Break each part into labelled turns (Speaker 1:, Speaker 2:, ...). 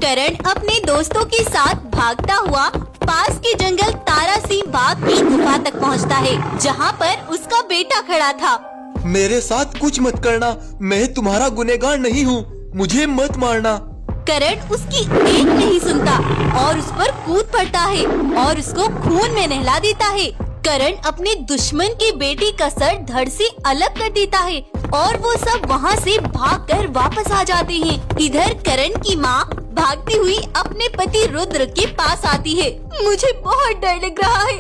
Speaker 1: करण अपने दोस्तों के साथ भागता हुआ पास के जंगल तारा सिंह बाग की गुफा तक पहुंचता है, जहां पर उसका बेटा खड़ा था।
Speaker 2: मेरे साथ कुछ मत करना, मैं तुम्हारा गुनहगार नहीं हूँ, मुझे मत मारना।
Speaker 1: करण उसकी एक नहीं सुनता और उस पर कूद पड़ता है और उसको खून में नहला देता है। करण अपने दुश्मन के बेटे का सर धड़ से अलग कर देता है और वो सब वहाँ से भागकर वापस आ जाते हैं। इधर करण की माँ भागती हुई अपने पति रुद्र के पास आती है। मुझे बहुत डर लग रहा है,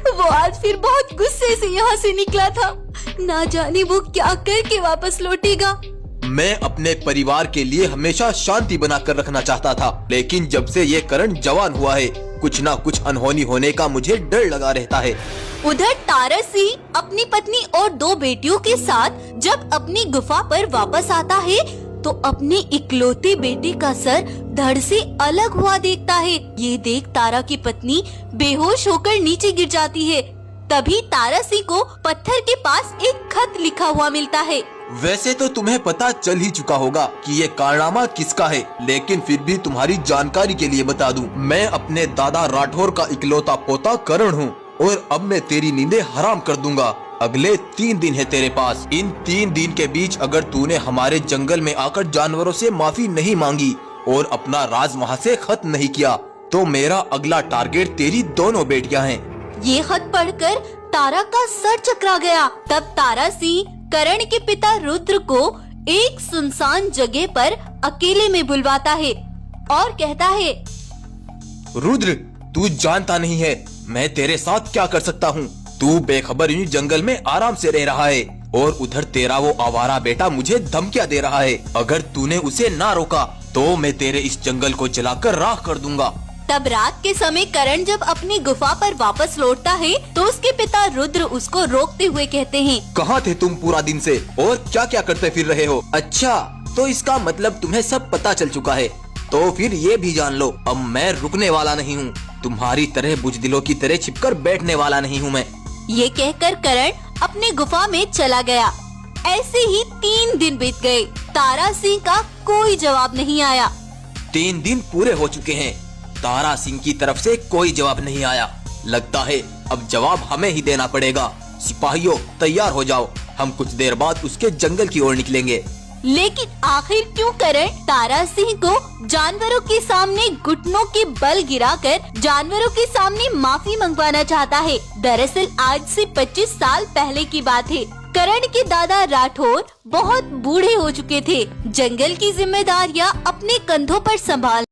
Speaker 1: वो आज फिर बहुत गुस्से से यहाँ से निकला था, ना जाने वो क्या करके वापस लौटेगा।
Speaker 2: मैं अपने परिवार के लिए हमेशा शांति बनाकर रखना चाहता था, लेकिन जब से ये करण जवान हुआ है, कुछ ना कुछ अनहोनी होने का मुझे डर लगा रहता है।
Speaker 1: उधर तारा सिंह अपनी पत्नी और 2 बेटियों के साथ जब अपनी गुफा पर वापस आता है तो अपने इकलौते बेटे का सर धड़ से अलग हुआ देखता है। ये देख तारा की पत्नी बेहोश होकर नीचे गिर जाती है। तभी तारा सिंह को पत्थर के पास एक खत लिखा हुआ मिलता है।
Speaker 2: वैसे तो तुम्हें पता चल ही चुका होगा कि ये कारनामा किसका है, लेकिन फिर भी तुम्हारी जानकारी के लिए बता दूं, मैं अपने दादा राठौर का इकलौता पोता करण हूँ और अब मैं तेरी नींदें हराम कर दूंगा। अगले 3 दिन है तेरे पास। इन 3 दिन के बीच अगर तूने हमारे जंगल में आकर जानवरों से माफी नहीं मांगी और अपना राज वहाँ से खत्म नहीं किया तो मेरा अगला टारगेट तेरी दोनों बेटियां हैं।
Speaker 1: ये खत पढ़कर तारा का सर चकरा गया। तब तारा सिंह करण के पिता रुद्र को एक सुनसान जगह पर अकेले में बुलवाता है और कहता है,
Speaker 2: रुद्र, तू जानता नहीं है मैं तेरे साथ क्या कर सकता हूँ। तू बेखबर यूं जंगल में आराम से रह रहा है और उधर तेरा वो आवारा बेटा मुझे धमकियाँ दे रहा है। अगर तूने उसे ना रोका तो मैं तेरे इस जंगल को जलाकर राख कर दूंगा।
Speaker 1: तब रात के समय करण जब अपनी गुफा पर वापस लौटता है तो उसके पिता रुद्र उसको रोकते हुए कहते हैं,
Speaker 2: कहाँ थे तुम पूरा दिन से और क्या क्या करते फिर रहे हो? अच्छा, तो इसका मतलब तुम्हें सब पता चल चुका है। तो फिर ये भी जान लो, अब मैं रुकने वाला नहीं हूँ। तुम्हारी तरह बुजदिलों की तरह छिपकर बैठने वाला नहीं हूँ मैं।
Speaker 1: ये कहकर करण अपने गुफा में चला गया। ऐसे ही 3 दिन बीत गए। तारा सिंह का कोई जवाब नहीं आया।
Speaker 2: 3 दिन पूरे हो चुके हैं, तारा सिंह की तरफ से कोई जवाब नहीं आया। लगता है अब जवाब हमें ही देना पड़ेगा। सिपाहियों, तैयार हो जाओ, हम कुछ देर बाद उसके जंगल की ओर निकलेंगे।
Speaker 1: लेकिन आखिर क्यों करण तारा सिंह को जानवरों के सामने घुटनों के बल गिराकर जानवरों के सामने माफी मंगवाना चाहता है? दरअसल आज से 25 साल पहले की बात है। करण के दादा राठौर बहुत बूढ़े हो चुके थे। जंगल की जिम्मेदारियां अपने कंधों पर संभाल